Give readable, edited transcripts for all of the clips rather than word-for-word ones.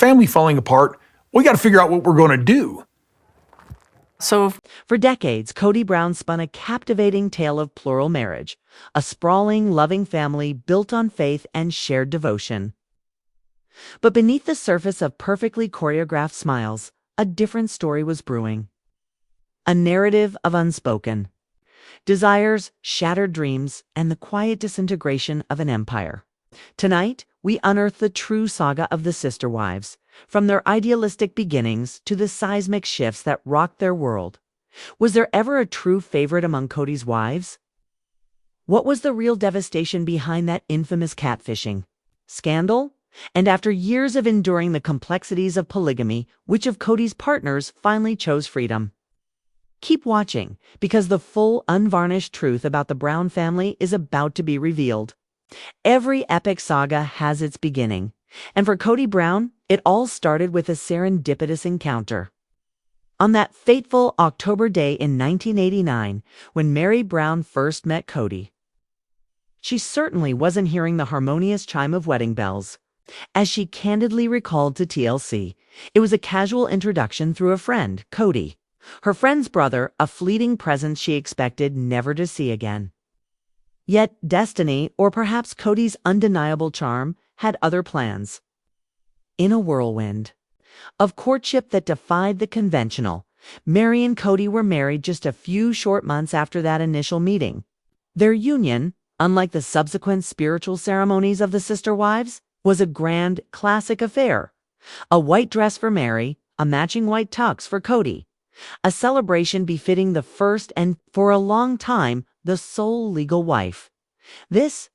family falling apart, we got to figure out what we're going to do. So, for decades, Kody Brown spun a captivating tale of plural marriage, a sprawling, loving family built on faith and shared devotion. But beneath the surface of perfectly choreographed smiles, a different story was brewing. A narrative of unspoken desires, shattered dreams, and the quiet disintegration of an empire. Tonight, we unearth the true saga of the sister wives, from their idealistic beginnings to the seismic shifts that rocked their world. Was there ever a true favorite among Kody's wives? What was the real devastation behind that infamous catfishing scandal? And after years of enduring the complexities of polygamy, which of Kody's partners finally chose freedom? Keep watching, because the full, unvarnished truth about the Brown family is about to be revealed. Every epic saga has its beginning, and for Kody Brown, it all started with a serendipitous encounter. On that fateful October day in 1989, when Meri Brown first met Kody, she certainly wasn't hearing the harmonious chime of wedding bells. As she candidly recalled to TLC, it was a casual introduction through a friend, Kody. Her friend's brother, a fleeting presence she expected never to see again. Yet destiny, or perhaps Kody's undeniable charm, had other plans. In a whirlwind of courtship that defied the conventional, Meri and Kody were married just a few short months after that initial meeting. Their union, unlike the subsequent spiritual ceremonies of the sister wives, was a grand, classic affair. A white dress for Meri, a matching white tux for Kody. A celebration befitting the first and, for a long time, the sole legal wife. This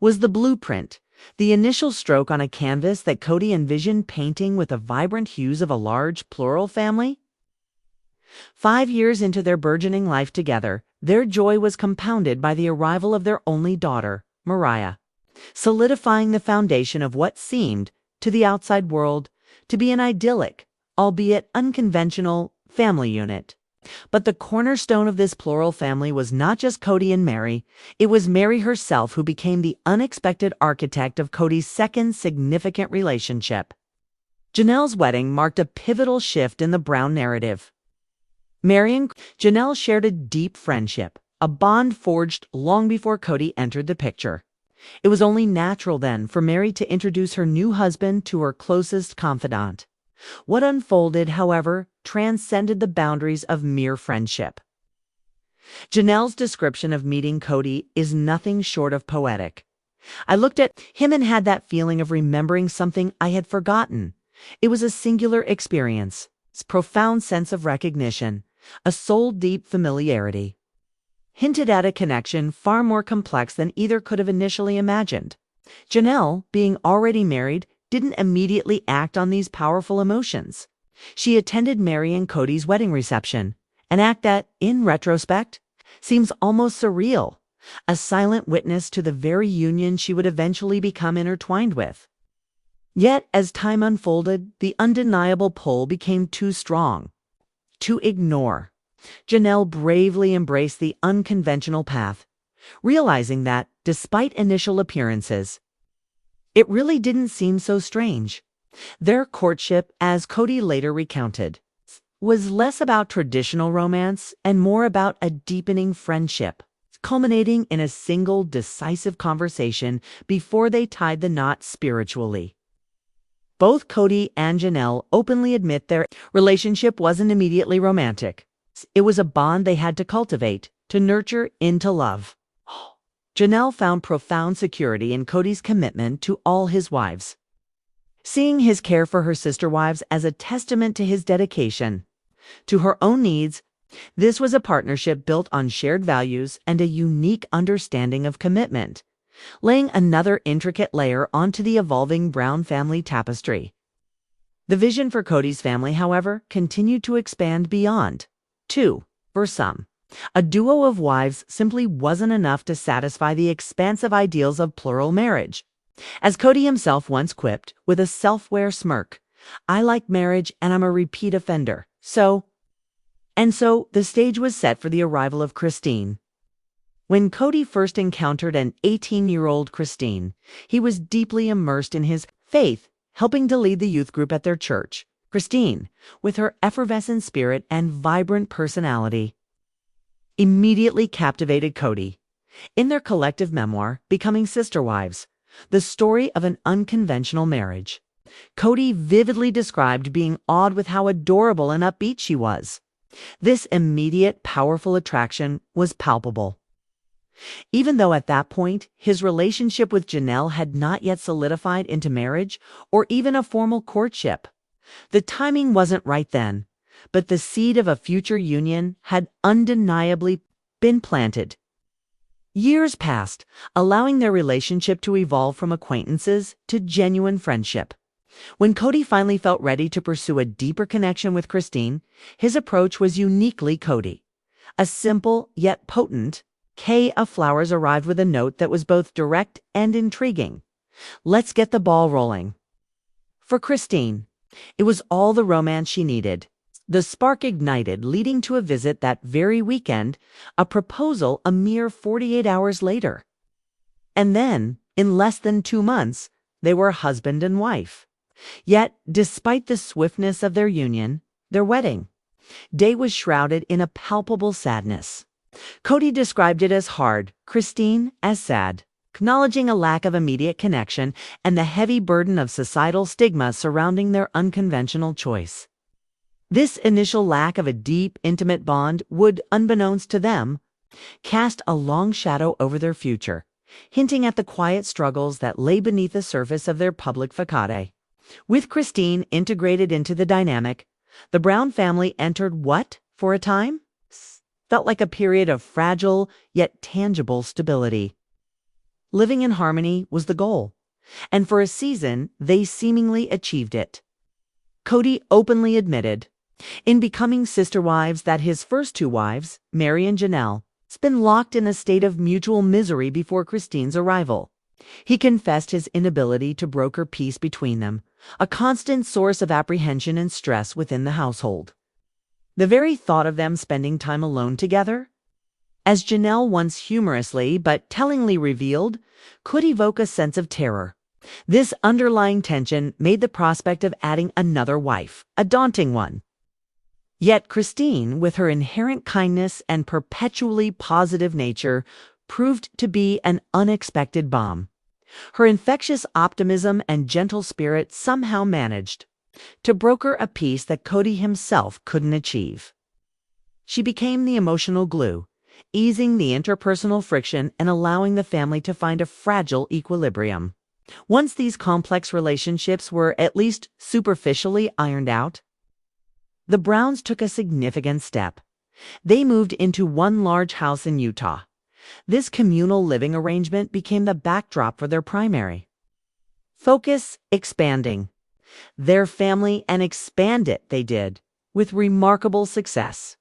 was the blueprint, the initial stroke on a canvas that Kody envisioned painting with the vibrant hues of a large, plural family. 5 years into their burgeoning life together, their joy was compounded by the arrival of their only daughter, Meri, solidifying the foundation of what seemed, to the outside world, to be an idyllic, albeit unconventional, family unit. But the cornerstone of this plural family was not just Kody and Meri, it was Meri herself who became the unexpected architect of Kody's second significant relationship. Janelle's wedding marked a pivotal shift in the Brown narrative. Meri and Janelle shared a deep friendship, a bond forged long before Kody entered the picture. It was only natural then for Meri to introduce her new husband to her closest confidant. What unfolded, however, transcended the boundaries of mere friendship. Janelle's description of meeting Kody is nothing short of poetic. I looked at him and had that feeling of remembering something I had forgotten. It was a singular experience, a profound sense of recognition, a soul-deep familiarity. Hinted at a connection far more complex than either could have initially imagined. Janelle, being already married, didn't immediately act on these powerful emotions. She attended Meri and Kody's wedding reception, an act that, in retrospect, seems almost surreal, a silent witness to the very union she would eventually become intertwined with. Yet, as time unfolded, the undeniable pull became too strong to ignore. Janelle bravely embraced the unconventional path, realizing that, despite initial appearances, it really didn't seem so strange. Their courtship, as Kody later recounted, was less about traditional romance and more about a deepening friendship, culminating in a single decisive conversation before they tied the knot spiritually. Both Kody and Janelle openly admit their relationship wasn't immediately romantic. It was a bond they had to cultivate, to nurture into love. Janelle found profound security in Kody's commitment to all his wives, seeing his care for her sister wives as a testament to his dedication to her own needs. This was a partnership built on shared values and a unique understanding of commitment, laying another intricate layer onto the evolving Brown family tapestry. The vision for Kody's family, however, continued to expand beyond. For some, a duo of wives simply wasn't enough to satisfy the expansive ideals of plural marriage. As Kody himself once quipped, with a self-aware smirk, "I like marriage and I'm a repeat offender, so..." And so the stage was set for the arrival of Christine. When Kody first encountered an 18-year-old Christine, he was deeply immersed in his faith helping to lead the youth group at their church. Christine, with her effervescent spirit and vibrant personality, immediately captivated Kody. In their collective memoir, Becoming Sister Wives, the story of an unconventional marriage, Kody vividly described being awed with how adorable and upbeat she was. This immediate, powerful attraction was palpable. Even though at that point, his relationship with Janelle had not yet solidified into marriage or even a formal courtship. The timing wasn't right then, but the seed of a future union had undeniably been planted. Years passed, allowing their relationship to evolve from acquaintances to genuine friendship. When Kody finally felt ready to pursue a deeper connection with Christine, his approach was uniquely Kody. A simple yet potent bouquet of flowers arrived with a note that was both direct and intriguing. "Let's get the ball rolling." For Christine, it was all the romance she needed. The spark ignited, leading to a visit that very weekend, a proposal a mere 48 hours later. And then, in less than 2 months, they were husband and wife. Yet, despite the swiftness of their union, their wedding day was shrouded in a palpable sadness. Kody described it as hard, Christine as sad, acknowledging a lack of immediate connection and the heavy burden of societal stigma surrounding their unconventional choice. This initial lack of a deep, intimate bond would, unbeknownst to them, cast a long shadow over their future, hinting at the quiet struggles that lay beneath the surface of their public facade. With Christine integrated into the dynamic, the Brown family entered what, for a time, felt like a period of fragile yet tangible stability. Living in harmony was the goal, and for a season they seemingly achieved it. Kody openly admitted, in Becoming Sister Wives, that his first 2 wives, Meri and Janelle, had been locked in a state of mutual misery before Christine's arrival. He confessed his inability to broker peace between them, a constant source of apprehension and stress within the household. The very thought of them spending time alone together, as Janelle once humorously but tellingly revealed, could evoke a sense of terror. This underlying tension made the prospect of adding another wife a daunting one. Yet Christine, with her inherent kindness and perpetually positive nature, proved to be an unexpected bomb. Her infectious optimism and gentle spirit somehow managed to broker a peace that Kody himself couldn't achieve. She became the emotional glue, easing the interpersonal friction and allowing the family to find a fragile equilibrium. Once these complex relationships were at least superficially ironed out, the Browns took a significant step. They moved into one large house in Utah. This communal living arrangement became the backdrop for their primary focus, expanding their family, and expand it they did, with remarkable success.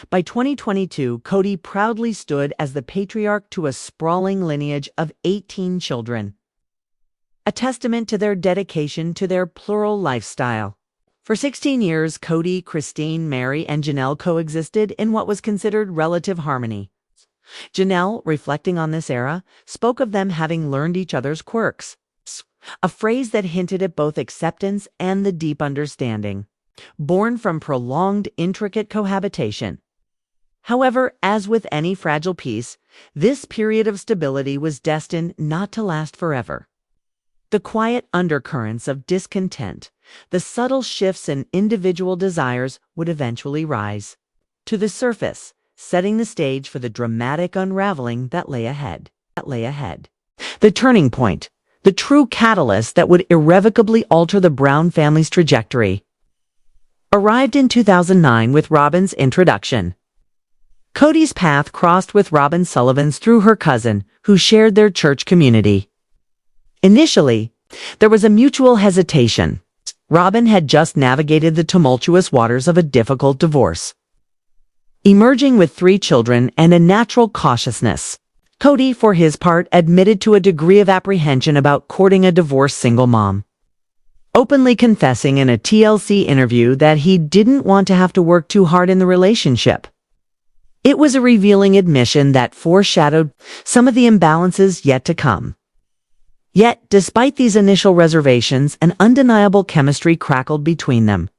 By 2022, Kody proudly stood as the patriarch to a sprawling lineage of 18 children, a testament to their dedication to their plural lifestyle. For 16 years, Kody, Christine, Meri, and Janelle coexisted in what was considered relative harmony. Janelle, reflecting on this era, spoke of them having learned each other's quirks, a phrase that hinted at both acceptance and the deep understanding, born from prolonged, intricate cohabitation. However, as with any fragile peace, this period of stability was destined not to last forever. The quiet undercurrents of discontent, the subtle shifts in individual desires would eventually rise to the surface, setting the stage for the dramatic unraveling that lay ahead. The turning point, the true catalyst that would irrevocably alter the Brown family's trajectory, arrived in 2009 with Robyn's introduction. Kody's path crossed with Robyn Sullivan's through her cousin, who shared their church community. Initially, there was a mutual hesitation. Robyn had just navigated the tumultuous waters of a difficult divorce, emerging with 3 children and a natural cautiousness. Kody, for his part, admitted to a degree of apprehension about courting a divorced single mom, openly confessing in a TLC interview that he didn't want to have to work too hard in the relationship. It was a revealing admission that foreshadowed some of the imbalances yet to come. Yet, despite these initial reservations, an undeniable chemistry crackled between them.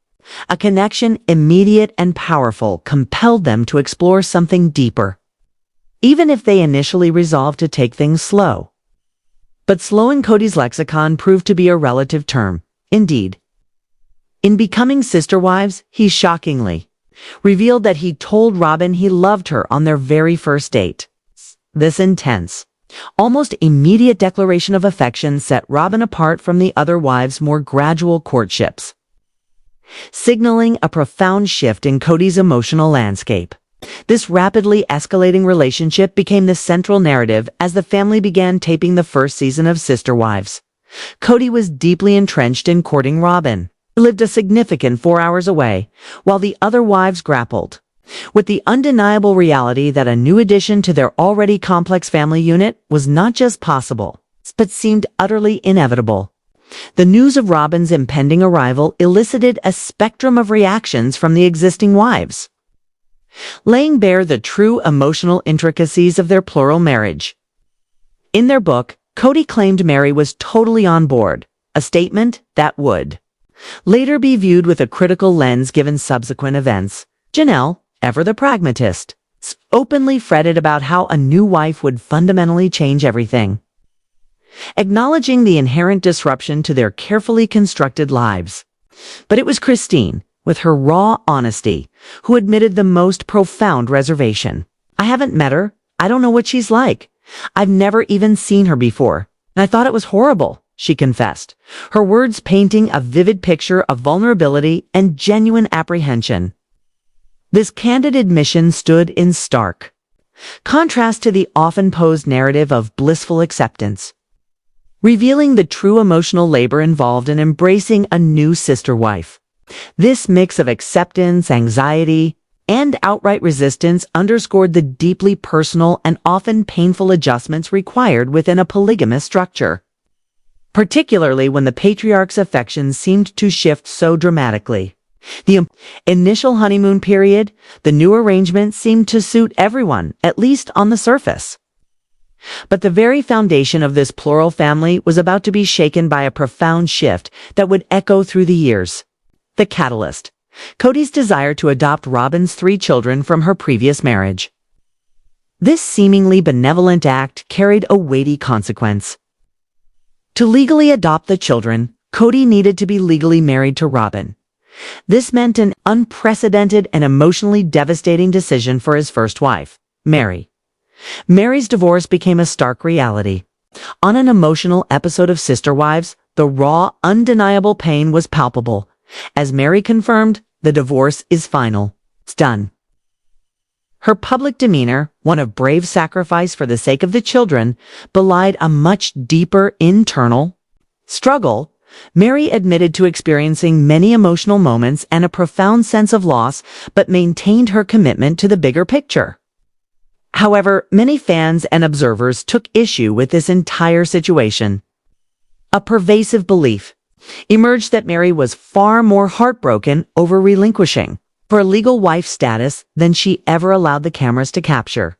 A connection immediate and powerful compelled them to explore something deeper, even if they initially resolved to take things slow. But slow in Kody's lexicon proved to be a relative term, indeed. In becoming sister wives, he shockingly revealed that he told Robyn he loved her on their very first date. This intense, almost immediate declaration of affection set Robyn apart from the other wives' more gradual courtships, signaling a profound shift in Kody's emotional landscape. This rapidly escalating relationship became the central narrative as the family began taping the first season of Sister Wives. Kody was deeply entrenched in courting Robyn, who lived a significant 4 hours away, while the other wives grappled with the undeniable reality that a new addition to their already complex family unit was not just possible, but seemed utterly inevitable. The news of Robyn's impending arrival elicited a spectrum of reactions from the existing wives, laying bare the true emotional intricacies of their plural marriage. In their book, Kody claimed Meri was totally on board, a statement that would later be viewed with a critical lens given subsequent events. Janelle, ever the pragmatist, openly fretted about how a new wife would fundamentally change everything, acknowledging the inherent disruption to their carefully constructed lives. But it was Christine, with her raw honesty, who admitted the most profound reservation. "I haven't met her. I don't know what she's like. I've never even seen her before, and I thought it was horrible," she confessed, her words painting a vivid picture of vulnerability and genuine apprehension. This candid admission stood in stark contrast to the often posed narrative of blissful acceptance, revealing the true emotional labor involved in embracing a new sister wife. This mix of acceptance, anxiety, and outright resistance underscored the deeply personal and often painful adjustments required within a polygamous structure, particularly when the patriarch's affections seemed to shift so dramatically. The initial honeymoon period, the new arrangement seemed to suit everyone, at least on the surface. But the very foundation of this plural family was about to be shaken by a profound shift that would echo through the years. The catalyst: Kody's desire to adopt Robyn's 3 children from her previous marriage. This seemingly benevolent act carried a weighty consequence. To legally adopt the children, Kody needed to be legally married to Robyn. This meant an unprecedented and emotionally devastating decision for his first wife, Meri. Meri's divorce became a stark reality. On an emotional episode of Sister Wives, the raw, undeniable pain was palpable. As Meri confirmed, the divorce is final. It's done. Her public demeanor, one of brave sacrifice for the sake of the children, belied a much deeper internal struggle. Meri admitted to experiencing many emotional moments and a profound sense of loss, but maintained her commitment to the bigger picture. However, many fans and observers took issue with this entire situation. A pervasive belief emerged that Meri was far more heartbroken over relinquishing her legal wife status than she ever allowed the cameras to capture.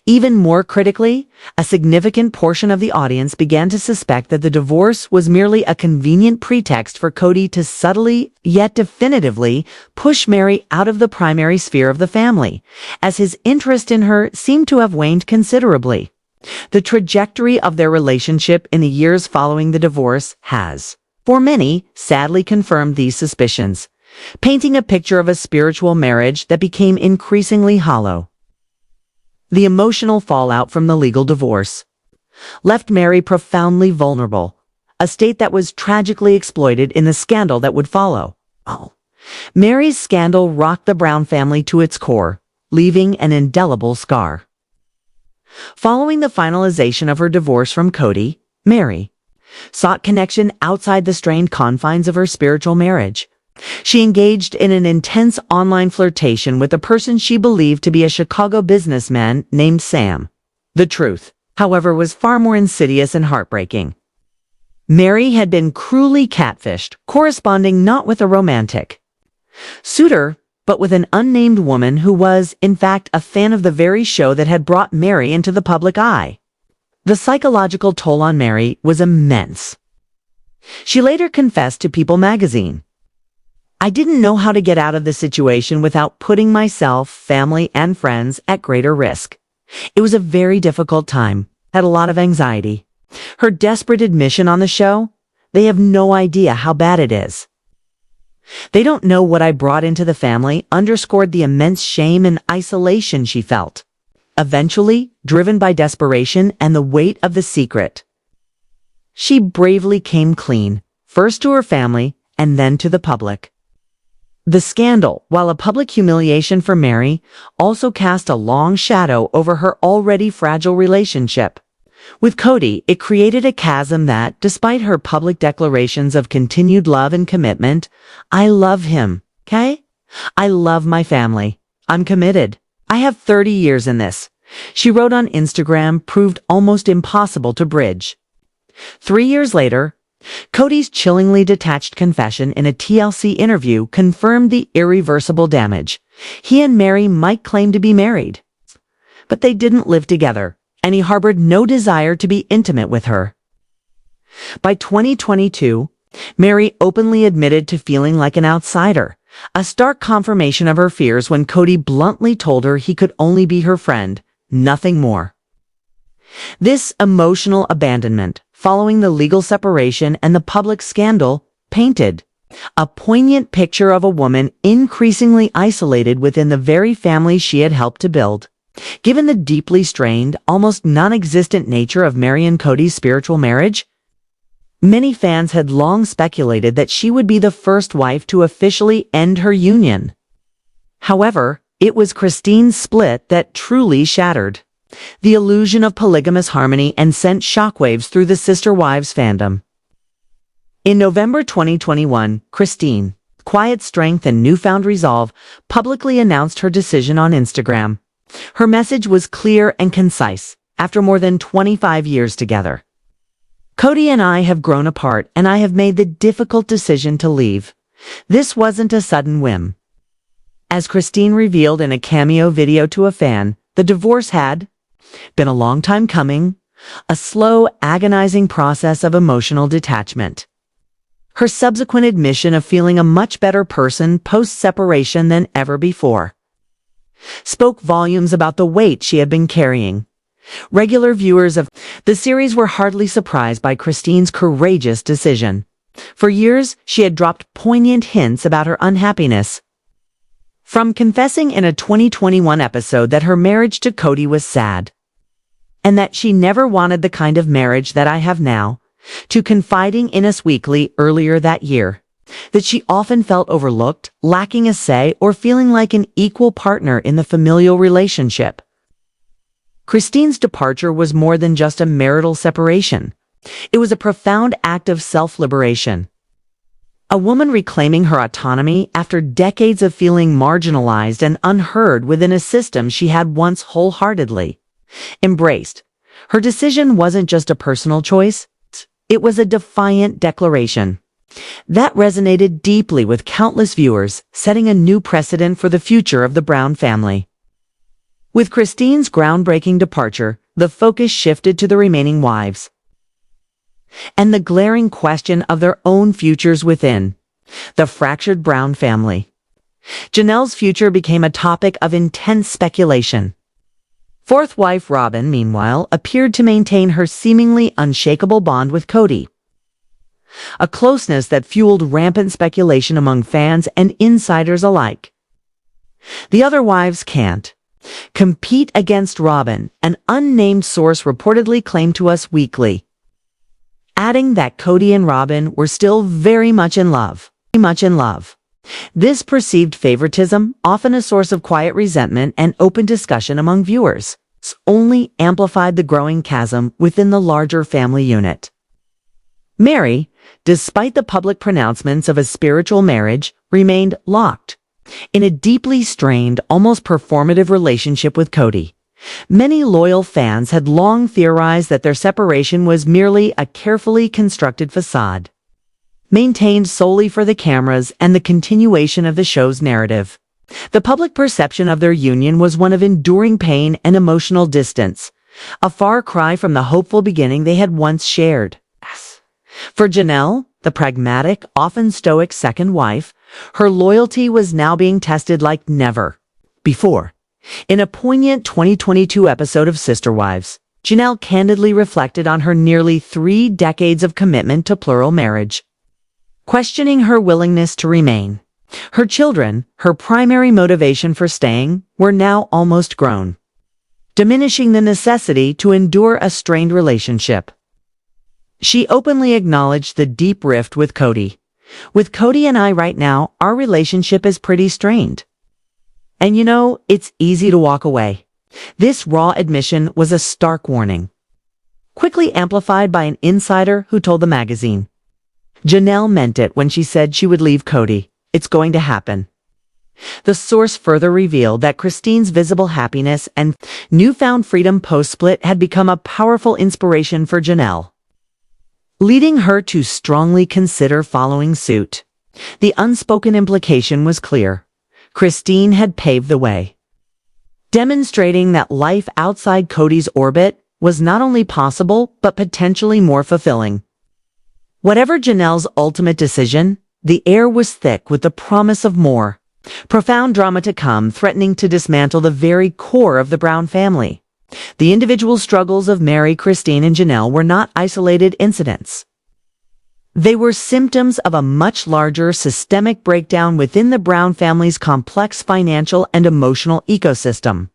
Even more critically, a significant portion of the audience began to suspect that the divorce was merely a convenient pretext for Kody to subtly, yet definitively, push Meri out of the primary sphere of the family, as his interest in her seemed to have waned considerably. The trajectory of their relationship in the years following the divorce has, for many, sadly confirmed these suspicions, painting a picture of a spiritual marriage that became increasingly hollow. The emotional fallout from the legal divorce left Meri profoundly vulnerable, a state that was tragically exploited in the scandal that would follow. Meri's scandal rocked the Brown family to its core, leaving an indelible scar. Following the finalization of her divorce from Kody, Meri sought connection outside the strained confines of her spiritual marriage. She engaged in an intense online flirtation with a person she believed to be a Chicago businessman named Sam. The truth, however, was far more insidious and heartbreaking. Meri had been cruelly catfished, corresponding not with a romantic suitor, but with an unnamed woman who was, in fact, a fan of the very show that had brought Meri into the public eye. The psychological toll on Meri was immense. She later confessed to People magazine, "I didn't know how to get out of the situation without putting myself, family, and friends at greater risk. It was a very difficult time, had a lot of anxiety." Her desperate admission on the show, "They have no idea how bad it is. They don't know what I brought into the family," underscored the immense shame and isolation she felt. Eventually, driven by desperation and the weight of the secret, she bravely came clean, first to her family and then to the public. The scandal, while a public humiliation for Meri, also cast a long shadow over her already fragile relationship. With Kody, it created a chasm that, despite her public declarations of continued love and commitment, "I love him, okay? I love my family. I'm committed. I have 30 years in this," she wrote on Instagram, proved almost impossible to bridge. 3 years later, Kody's chillingly detached confession in a TLC interview confirmed the irreversible damage. He and Meri might claim to be married, but they didn't live together, and he harbored no desire to be intimate with her. By 2022, Meri openly admitted to feeling like an outsider, a stark confirmation of her fears when Kody bluntly told her he could only be her friend, nothing more. This emotional abandonment, following the legal separation and the public scandal, painted a poignant picture of a woman increasingly isolated within the very family she had helped to build. Given the deeply strained, almost non-existent nature of Meri and Kody's spiritual marriage, many fans had long speculated that she would be the first wife to officially end her union. However, it was Christine's split that truly shattered the illusion of polygamous harmony and sent shockwaves through the Sister Wives fandom. In November 2021, Christine, quiet strength and newfound resolve, publicly announced her decision on Instagram. Her message was clear and concise. After more than 25 years together, "Kody and I have grown apart, and I have made the difficult decision to leave. This wasn't a sudden whim." As Christine revealed in a cameo video to a fan, the divorce had been a long time coming, a slow, agonizing process of emotional detachment. Her subsequent admission of feeling a much better person post-separation than ever before spoke volumes about the weight she had been carrying. Regular viewers of the series were hardly surprised by Christine's courageous decision. For years, she had dropped poignant hints about her unhappiness. From confessing in a 2021 episode that her marriage to Kody was sad, and that she never wanted the kind of marriage that I have now, to confiding in Us Weekly earlier that year that she often felt overlooked, lacking a say, or feeling like an equal partner in the familial relationship. Christine's departure was more than just a marital separation. It was a profound act of self-liberation. A woman reclaiming her autonomy after decades of feeling marginalized and unheard within a system she had once wholeheartedly embraced. Her decision wasn't just a personal choice, it was a defiant declaration that resonated deeply with countless viewers, setting a new precedent for the future of the Brown family. With Christine's groundbreaking departure, the focus shifted to the remaining wives and the glaring question of their own futures within the fractured Brown family. Janelle's future became a topic of intense speculation. Fourth wife Robyn, meanwhile, appeared to maintain her seemingly unshakable bond with Kody, a closeness that fueled rampant speculation among fans and insiders alike. The other wives can't compete against Robyn, an unnamed source reportedly claimed to Us Weekly, adding that Kody and Robyn were still very much in love. This perceived favoritism, often a source of quiet resentment and open discussion among viewers, only amplified the growing chasm within the larger family unit. Meri, despite the public pronouncements of a spiritual marriage, remained locked in a deeply strained, almost performative relationship with Kody. Many loyal fans had long theorized that their separation was merely a carefully constructed facade, maintained solely for the cameras and the continuation of the show's narrative. The public perception of their union was one of enduring pain and emotional distance, a far cry from the hopeful beginning they had once shared. Yes. For Janelle, the pragmatic, often stoic second wife, her loyalty was now being tested like never before. In a poignant 2022 episode of Sister Wives, Janelle candidly reflected on her nearly 3 decades of commitment to plural marriage, questioning her willingness to remain. Her children, her primary motivation for staying, were now almost grown, diminishing the necessity to endure a strained relationship. She openly acknowledged the deep rift with Kody. With Kody and I right now, our relationship is pretty strained. And you know, it's easy to walk away. This raw admission was a stark warning, quickly amplified by an insider who told the magazine. Janelle meant it when she said she would leave Kody. It's going to happen. The source further revealed that Christine's visible happiness and newfound freedom post-split had become a powerful inspiration for Janelle, leading her to strongly consider following suit. The unspoken implication was clear. Christine had paved the way, demonstrating that life outside Kody's orbit was not only possible, but potentially more fulfilling. Whatever Janelle's ultimate decision, the air was thick with the promise of more profound drama to come, threatening to dismantle the very core of the Brown family. The individual struggles of Meri, Christine, and Janelle were not isolated incidents. They were symptoms of a much larger systemic breakdown within the Brown family's complex financial and emotional ecosystem.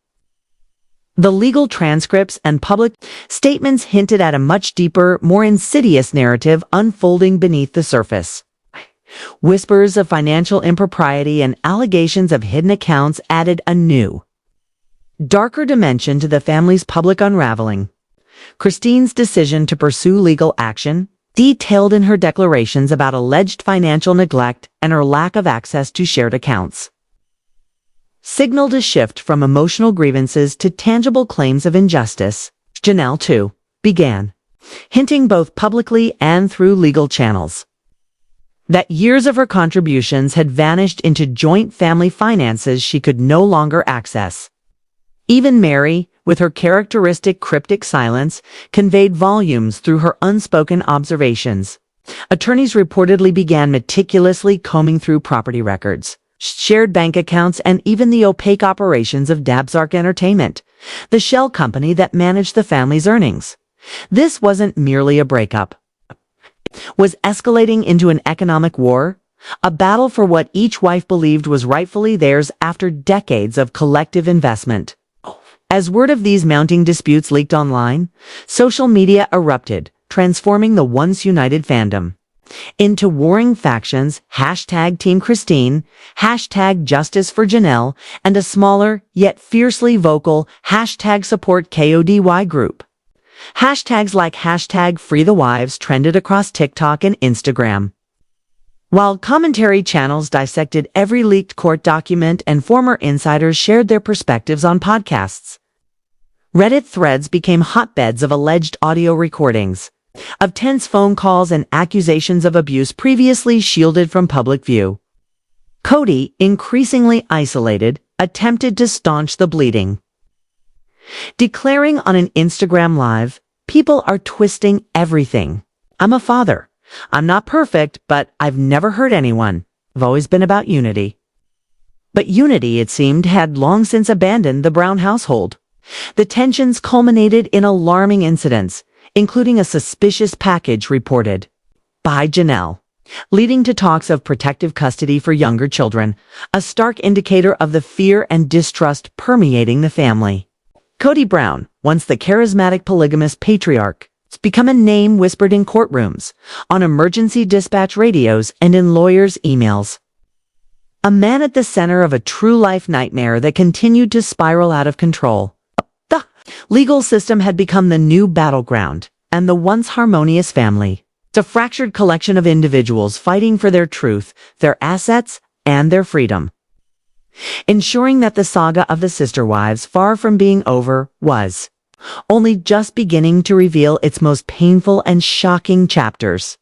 The legal transcripts and public statements hinted at a much deeper, more insidious narrative unfolding beneath the surface. Whispers of financial impropriety and allegations of hidden accounts added a new, darker dimension to the family's public unraveling. Christine's decision to pursue legal action, detailed in her declarations about alleged financial neglect and her lack of access to shared accounts, signaled a shift from emotional grievances to tangible claims of injustice. Janelle, too, began hinting both publicly and through legal channels that years of her contributions had vanished into joint family finances she could no longer access. Even Meri, with her characteristic cryptic silence, conveyed volumes through her unspoken observations. Attorneys reportedly began meticulously combing through property records, shared bank accounts, and even the opaque operations of Dabsark Entertainment, the shell company that managed the family's earnings. This wasn't merely a breakup. It was escalating into an economic war, a battle for what each wife believed was rightfully theirs after decades of collective investment. As word of these mounting disputes leaked online, social media erupted, transforming the once united fandom into warring factions, #Team Christine, #Justice for Janelle, and a smaller, yet fiercely vocal, #Support KODY group. Hashtags like #FreeTheWives trended across TikTok and Instagram, while commentary channels dissected every leaked court document and former insiders shared their perspectives on podcasts. Reddit threads became hotbeds of alleged audio recordings, of tense phone calls and accusations of abuse previously shielded from public view. Kody, increasingly isolated, attempted to staunch the bleeding, declaring on an Instagram Live, "People are twisting everything. I'm a father. I'm not perfect, but I've never hurt anyone. I've always been about unity." But unity, it seemed, had long since abandoned the Brown household. The tensions culminated in alarming incidents, including a suspicious package reported by Janelle, leading to talks of protective custody for younger children, a stark indicator of the fear and distrust permeating the family. Kody Brown, once the charismatic polygamous patriarch, has become a name whispered in courtrooms, on emergency dispatch radios, and in lawyers' emails. A man at the center of a true-life nightmare that continued to spiral out of control. The legal system had become the new battleground, and the once harmonious family, a fractured collection of individuals fighting for their truth, their assets, and their freedom. Ensuring that the saga of the sister wives, far from being over, was only just beginning to reveal its most painful and shocking chapters.